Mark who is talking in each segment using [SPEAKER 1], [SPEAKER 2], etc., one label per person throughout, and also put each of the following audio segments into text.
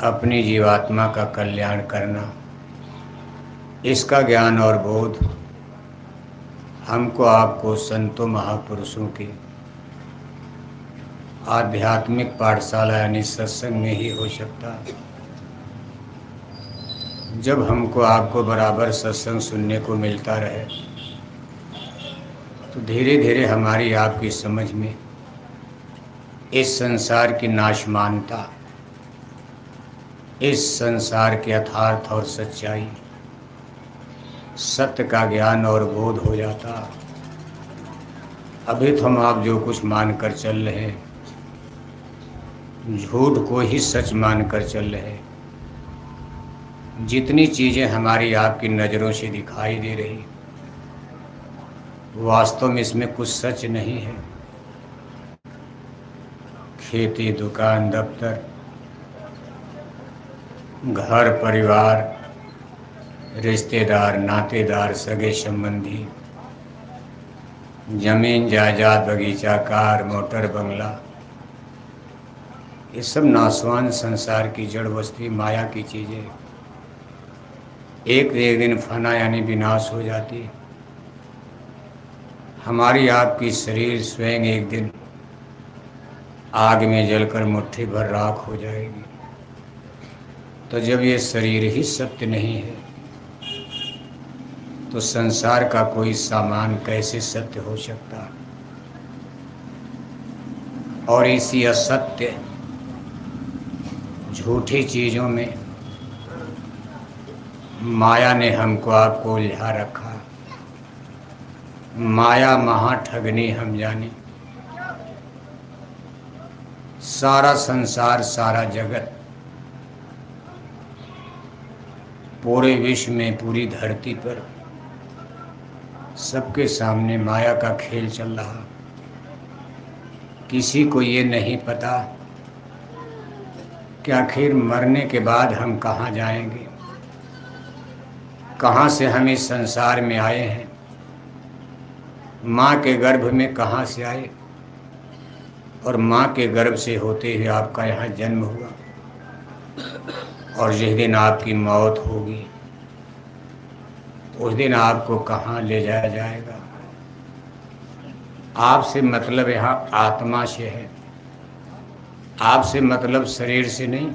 [SPEAKER 1] अपनी जीवात्मा का कल्याण करना, इसका ज्ञान और बोध हमको आपको संतों महापुरुषों की आध्यात्मिक पाठशाला यानी सत्संग में ही हो सकता है। जब हमको आपको बराबर सत्संग सुनने को मिलता रहे तो धीरे धीरे हमारी आपकी समझ में इस संसार की नाशमानता, इस संसार के यथार्थ और सच्चाई, सत्य का ज्ञान और बोध हो जाता। अभी तो हम आप जो कुछ मानकर चल रहे हैं, झूठ को ही सच मानकर चल रहे हैं। जितनी चीज़ें हमारी आपकी नज़रों से दिखाई दे रही, वास्तव में इसमें कुछ सच नहीं है। खेती, दुकान, दफ्तर, घर परिवार, रिश्तेदार, नातेदार, सगे संबंधी, जमीन जायदाद, बगीचा, कार, मोटर, बंगला, ये सब नाशवान संसार की जड़ वस्तु माया की चीज़ें एक दिन फना यानी विनाश हो जाती। हमारी आपकी शरीर स्वयं एक दिन आग में जलकर मुट्ठी भर राख हो जाएगी। तो जब ये शरीर ही सत्य नहीं है तो संसार का कोई सामान कैसे सत्य हो सकता। और इसी असत्य झूठी चीज़ों में माया ने हमको आपको उलझा रखा। माया महाठगनी हम जाने। सारा संसार, सारा जगत, पूरे विश्व में, पूरी धरती पर सबके सामने माया का खेल चल रहा। किसी को ये नहीं पता कि आखिर मरने के बाद हम कहाँ जाएंगे, कहाँ से हम इस संसार में आए हैं, माँ के गर्भ में कहाँ से आए और माँ के गर्भ से होते हुए आपका यहाँ जन्म हुआ। और जिस दिन आपकी मौत होगी उस दिन आपको कहाँ ले जाया जाएगा। आपसे मतलब यहाँ आत्मा से है, आपसे मतलब शरीर से नहीं।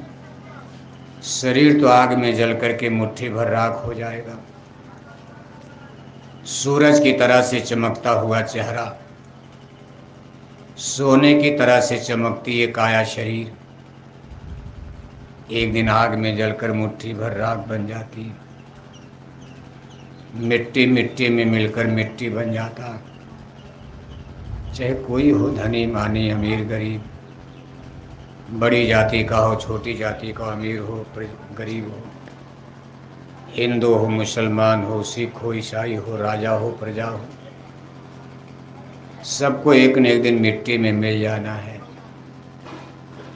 [SPEAKER 1] शरीर तो आग में जल करके मुट्ठी भर राख हो जाएगा। सूरज की तरह से चमकता हुआ चेहरा, सोने की तरह से चमकती ये काया शरीर एक दिन आग में जलकर मुट्ठी भर राख बन जाती। मिट्टी मिट्टी में मिलकर मिट्टी बन जाता। चाहे कोई हो, धनी मानी, अमीर गरीब, बड़ी जाति का हो, छोटी जाति का, अमीर हो, गरीब हो, हिंदू हो, मुसलमान हो, सिख हो, ईसाई हो, राजा हो, प्रजा हो, सबको एक न एक दिन मिट्टी में मिल जाना है।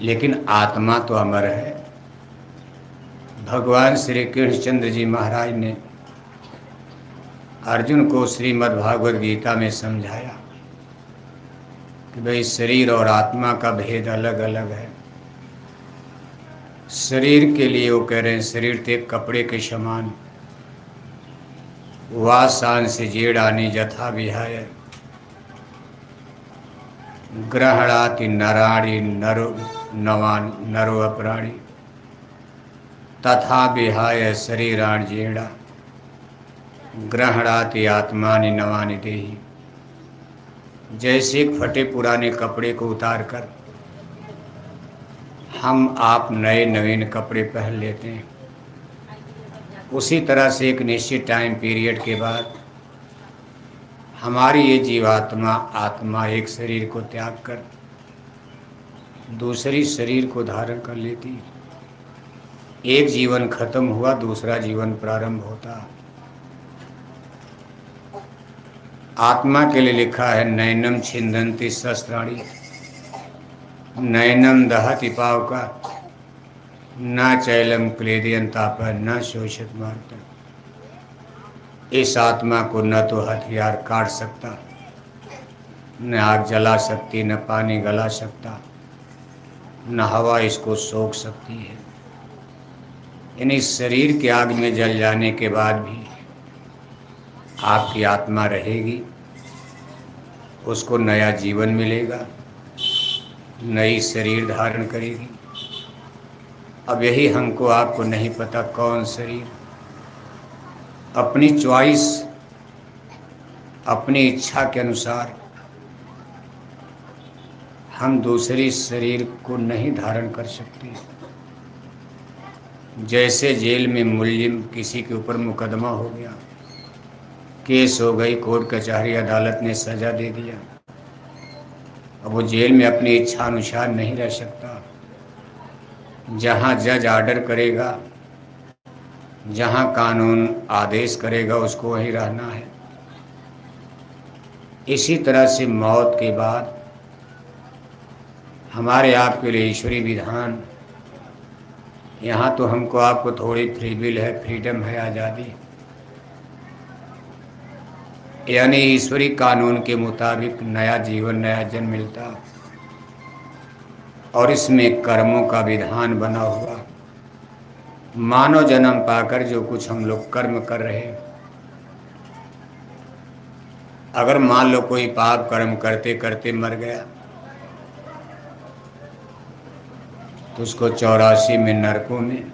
[SPEAKER 1] लेकिन आत्मा तो अमर है। भगवान श्री कृष्णचंद्र जी महाराज ने अर्जुन को श्रीमद् भागवत गीता में समझाया कि भाई शरीर और आत्मा का भेद अलग अलग है। शरीर के लिए वो कह रहे हैं शरीर तो एक कपड़े के समान, वासान से जेड़ानी जथा विहाय, ग्रहणाति नराणि नरो अपराणी, तथा विहाय शरीराण जेड़ा, ग्रहणाति आत्मानि नवानि देहि। जैसे एक फटे पुराने कपड़े को उतार कर हम आप नए नवीन कपड़े पहन लेते हैं, उसी तरह से एक निश्चित टाइम पीरियड के बाद हमारी ये जीवात्मा आत्मा एक शरीर को त्याग कर दूसरी शरीर को धारण कर लेती। एक जीवन खत्म हुआ, दूसरा जीवन प्रारंभ होता। आत्मा के लिए लिखा है नैनम छिंदन्ति शस्त्राणि, नैनम दहति पावका, न चैलम क्लेदयंताप, न शोषित मारता। इस आत्मा को न तो हथियार काट सकता, न आग जला सकती, न पानी गला सकता, न हवा इसको सोख सकती है। यानी शरीर के आग में जल जाने के बाद भी आपकी आत्मा रहेगी, उसको नया जीवन मिलेगा, नई शरीर धारण करेगी। अब यही हमको आपको नहीं पता कौन शरीर, अपनी चॉइस, अपनी इच्छा के अनुसार हम दूसरी शरीर को नहीं धारण कर सकते। जैसे जेल में मुलजिम किसी के ऊपर मुकदमा हो गया, केस हो गई, कोर्ट कचहरी अदालत ने सजा दे दिया, अब वो जेल में अपनी इच्छा अनुसार नहीं रह सकता। जहाँ जज आर्डर करेगा, जहाँ कानून आदेश करेगा, उसको वहीं रहना है। इसी तरह से मौत के बाद हमारे आपके लिए ईश्वरी विधान, यहाँ तो हमको आपको थोड़ी फ्री विल है, फ्रीडम है, आज़ादी, यानी ईश्वरी कानून के मुताबिक नया जीवन, नया जन्म मिलता, और इसमें कर्मों का विधान बना हुआ। मानव जन्म पाकर जो कुछ हम लोग कर्म कर रहे हैं, अगर मान लो कोई पाप कर्म करते करते मर गया तो उसको 84 में नरकों में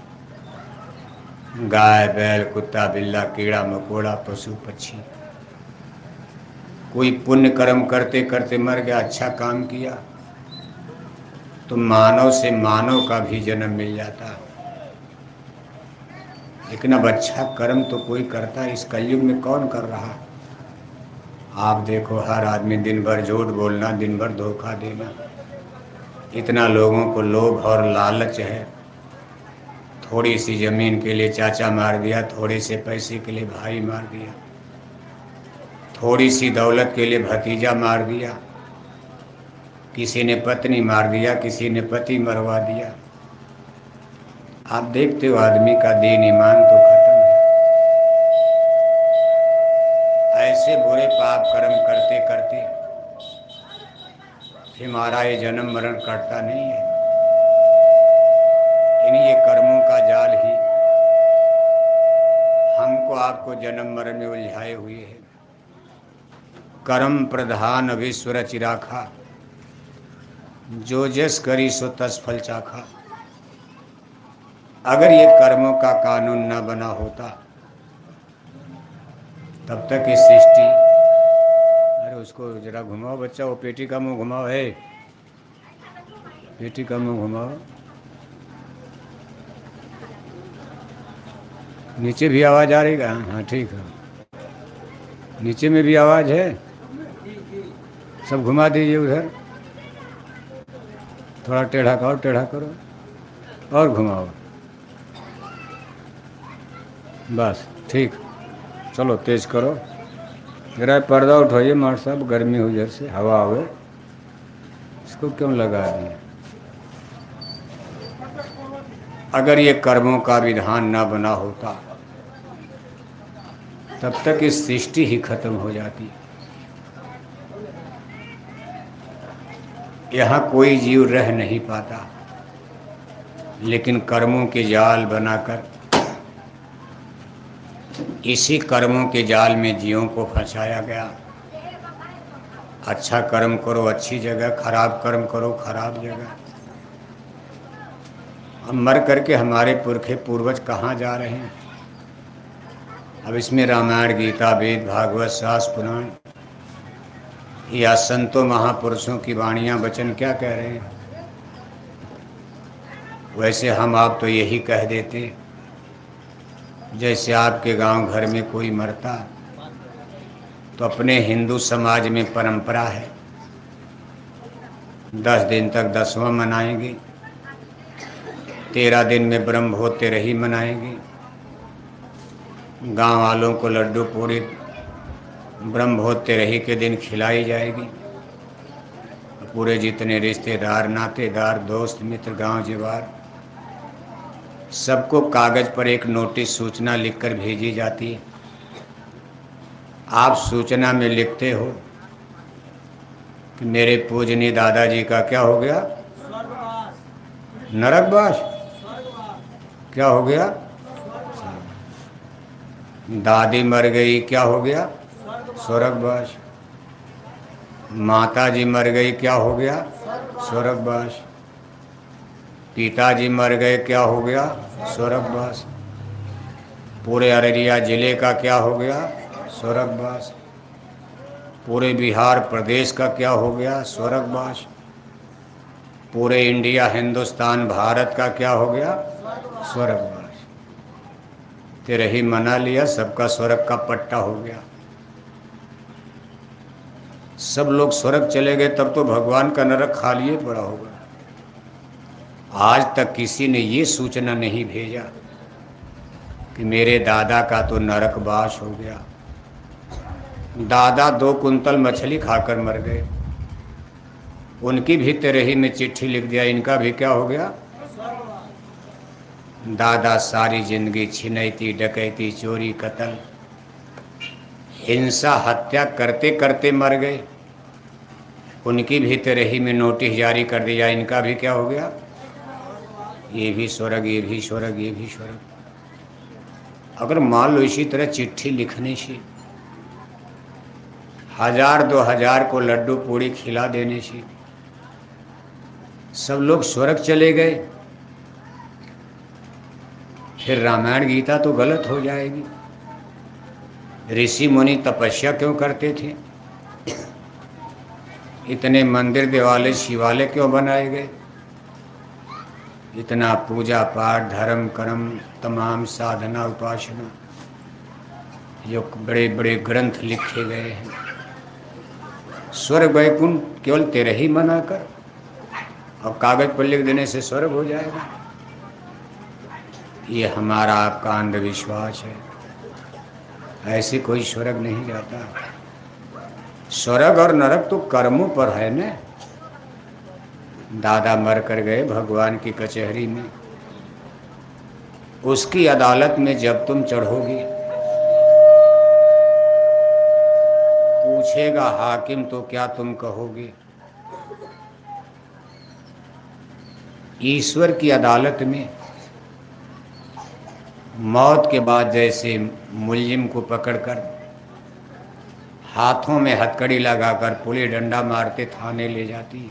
[SPEAKER 1] गाय बैल कुत्ता बिल्ला कीड़ा मकोड़ा पशु पक्षी, कोई पुण्य कर्म करते करते मर गया, अच्छा काम किया तो मानव से मानव का भी जन्म मिल जाता। लेकिन अब अच्छा कर्म तो कोई करता, इस कलयुग में कौन कर रहा? आप देखो, हर आदमी दिन भर झूठ बोलना, दिन भर धोखा देना, इतना लोगों को लोभ और लालच है। थोड़ी सी जमीन के लिए चाचा मार दिया, थोड़े से पैसे के लिए भाई मार दिया, थोड़ी सी दौलत के लिए भतीजा मार दिया, किसी ने पत्नी मार दिया, किसी ने पति मरवा दिया। आप देखते हो आदमी का दीन ईमान तो खत्म है। ऐसे बुरे पाप कर्म करते करते हमारा ये जन्म मरण कटता नहीं है। इन्हीं ये कर्मों का जाल ही हमको आपको जन्म मरण में उलझाए हुए है। कर्म प्रधान विश्व रच राखा, जो जस करी सो तस फल चाखा। अगर ये कर्मों का कानून न बना होता तब तक इस सृष्टि, अरे उसको जरा घुमाओ बच्चा, वो पेटी का मुंह घुमाओ, है पेटी का मुंह घुमाओ। नीचे भी आवाज़ आ रही है? हाँ ठीक है, नीचे में भी आवाज़ है, सब घुमा दीजिए उधर। थोड़ा टेढ़ा करो, टेढ़ा करो और घुमाओ, बस ठीक। चलो तेज करो, जरा पर्दा उठाइए मार साहब, गर्मी हो जैसे हवा आवे, इसको क्यों लगा दिए? अगर ये कर्मों का विधान न बना होता तब तक इस सृष्टि ही खत्म हो जाती। यहाँ कोई जीव रह नहीं पाता, लेकिन कर्मों के जाल बनाकर इसी कर्मों के जाल में जीवों को फंसाया गया। अच्छा कर्म करो अच्छी जगह, खराब कर्म करो खराब जगह। अब मर करके हमारे पुरखे पूर्वज कहाँ जा रहे हैं? अब इसमें रामायण गीता वेद भागवत शास्त्र पुराण या संतों महापुरुषों की वाणियाँ वचन क्या कह रहे हैं? वैसे हम आप तो यही कह देते, जैसे आपके गांव घर में कोई मरता तो अपने हिंदू समाज में परंपरा है 10 दिन तक 10वां मनाएंगे, 13 दिन में ब्रह्मभोज तेरही मनाएंगे, गांव वालों को लड्डू पूरी ब्रह्मभोज तेरही के दिन खिलाई जाएगी। पूरे जितने रिश्तेदार नातेदार दोस्त मित्र गांव जवार सबको कागज़ पर एक नोटिस सूचना लिखकर भेजी जाती है। आप सूचना में लिखते हो कि मेरे पूजनीय दादाजी का क्या हो गया? नरकवास। क्या हो गया? दादी मर गई, क्या हो गया? स्वर्गवास। माता जी मर गई, क्या हो गया? स्वर्गवास। पिताजी मर गए, क्या हो गया? स्वर्गवास। पूरे अररिया जिले का क्या हो गया? स्वर्गवास। पूरे बिहार प्रदेश का क्या हो गया? स्वर्गवास। पूरे इंडिया, हिंदुस्तान, भारत का क्या हो गया? स्वर्गवास। तेरे ही मना लिया, सबका स्वर्ग का पट्टा हो गया। सब लोग स्वर्ग चले गए, तब तो भगवान का नरक खाली पड़ा होगा। आज तक किसी ने ये सूचना नहीं भेजा कि मेरे दादा का तो नरकवास हो गया। दादा 2 कुंतल मछली खाकर मर गए, उनकी भी तेरे ही में चिट्ठी लिख दिया, इनका भी क्या हो गया? दादा सारी जिंदगी छिनैती, डकैती, चोरी, कत्ल, हिंसा, हत्या करते करते मर गए, उनकी भी तेरे ही में नोटिस जारी कर दिया, इनका भी क्या हो गया? ये भी स्वर्ग, ये भी स्वर्ग, ये भी स्वर्ग। अगर मान लो इसी तरह चिट्ठी लिखने से, 1000-2000 को लड्डू पूड़ी खिला देने से सब लोग स्वर्ग चले गए, फिर रामायण गीता तो गलत हो जाएगी। ऋषि मुनि तपस्या क्यों करते थे? इतने मंदिर, देवालय, शिवालय क्यों बनाए गए? इतना पूजा पाठ, धर्म, कर्म, तमाम साधना, उपासना, जो बड़े बड़े ग्रंथ लिखे गए हैं। स्वर्ग वैकुंठ केवल तेरे ही मना कर, और कागज पर लिख देने से स्वर्ग हो जाएगा? ये हमारा आपका अंधविश्वास है। ऐसे कोई स्वर्ग नहीं जाता। स्वर्ग और नरक तो कर्मों पर है न। दादा मर कर गए भगवान की कचहरी में, उसकी अदालत में जब तुम चढ़ोगे, पूछेगा हाकिम तो क्या तुम कहोगे? ईश्वर की अदालत में मौत के बाद जैसे मुलजिम को पकड़कर हाथों में हथकड़ी लगाकर पुलिस डंडा मारते थाने ले जाती,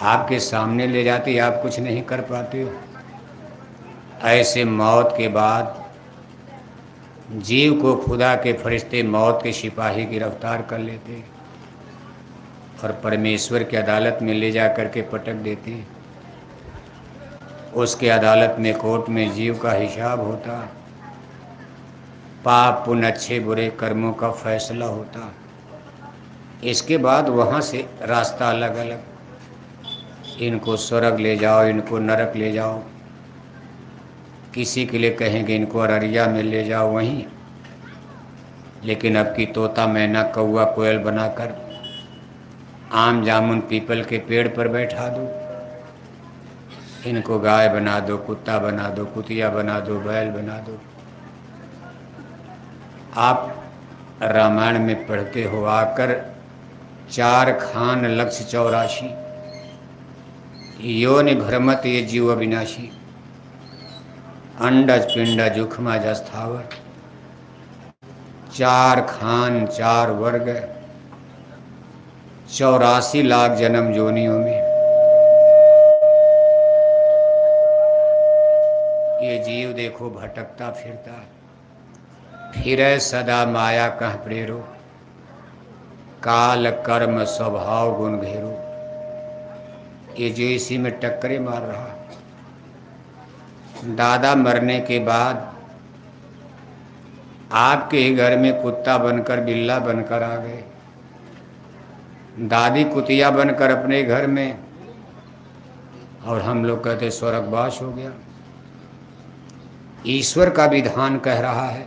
[SPEAKER 1] आपके सामने ले जाती, आप कुछ नहीं कर पाते हो। ऐसे मौत के बाद जीव को खुदा के फरिश्ते, मौत के सिपाही गिरफ्तार कर लेते और परमेश्वर की अदालत में ले जा कर के पटक देते हैं। उसके अदालत में, कोर्ट में जीव का हिसाब होता, पाप पुण्य, अच्छे बुरे कर्मों का फैसला होता। इसके बाद वहाँ से रास्ता अलग अलग, इनको स्वर्ग ले जाओ, इनको नरक ले जाओ, किसी के लिए कहेंगे इनको अररिया में ले जाओ वहीं, लेकिन अब की तोता, मैना, कौवा, कोयल बनाकर आम जामुन पीपल के पेड़ पर बैठा दो, इनको गाय बना दो, कुत्ता बना दो, कुतिया बना दो, बैल बना दो। आप रामायण में पढ़ते हो, आकर 4 खान लक्ष्य 84, योनि भ्रमत ये जीव अविनाशी, अंडज पिंडज उखमा जस्थावर, 4 खान 4 वर्ग, 84 लाख जन्म जोनियों में ये जीव देखो भटकता फिरता, फिरे सदा माया कह प्रेरो, काल कर्म स्वभाव गुण घेरो। ये जो इसी में टक्करे मार रहा। दादा मरने के बाद आपके ही घर में कुत्ता बनकर, बिल्ला बनकर आ गए, दादी कुतिया बनकर अपने घर में, और हम लोग कहते स्वर्गवास हो गया। ईश्वर का विधान कह रहा है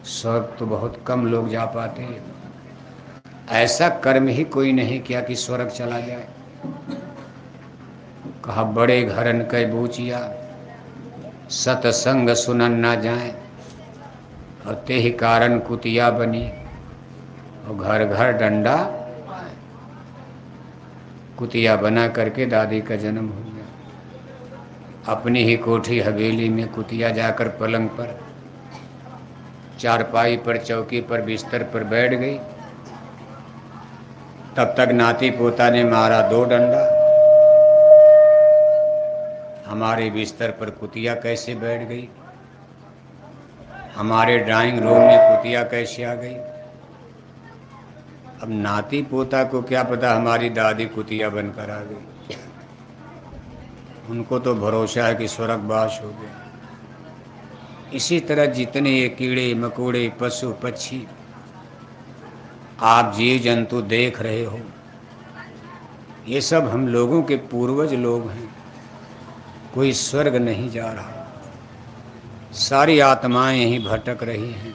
[SPEAKER 1] स्वर्ग तो बहुत कम लोग जा पाते हैं। ऐसा कर्म ही कोई नहीं किया कि स्वर्ग चला जाए। कहा बड़े घरन कै बूचिया, सतसंग सुनन ना जाए, और ते ही कारण कुतिया बनी, और घर घर डंडा। कुतिया बना करके दादी का जन्म हो गया। अपनी ही कोठी हवेली में कुतिया जाकर पलंग पर चारपाई पर, चौकी पर, बिस्तर पर बैठ गई। तब तक नाती पोता ने मारा 2 डंडा। हमारे बिस्तर पर कुतिया कैसे बैठ गई, हमारे ड्राइंग रूम में कुतिया कैसे आ गई। अब नाती पोता को क्या पता हमारी दादी कुतिया बनकर आ गई। उनको तो भरोसा है कि स्वर्गवास हो गए। इसी तरह जितने ये कीड़े मकोड़े, पशु पक्षी, आप जीव जंतु देख रहे हो, ये सब हम लोगों के पूर्वज लोग हैं। कोई स्वर्ग नहीं जा रहा, सारी आत्माएं यहीं भटक रही हैं।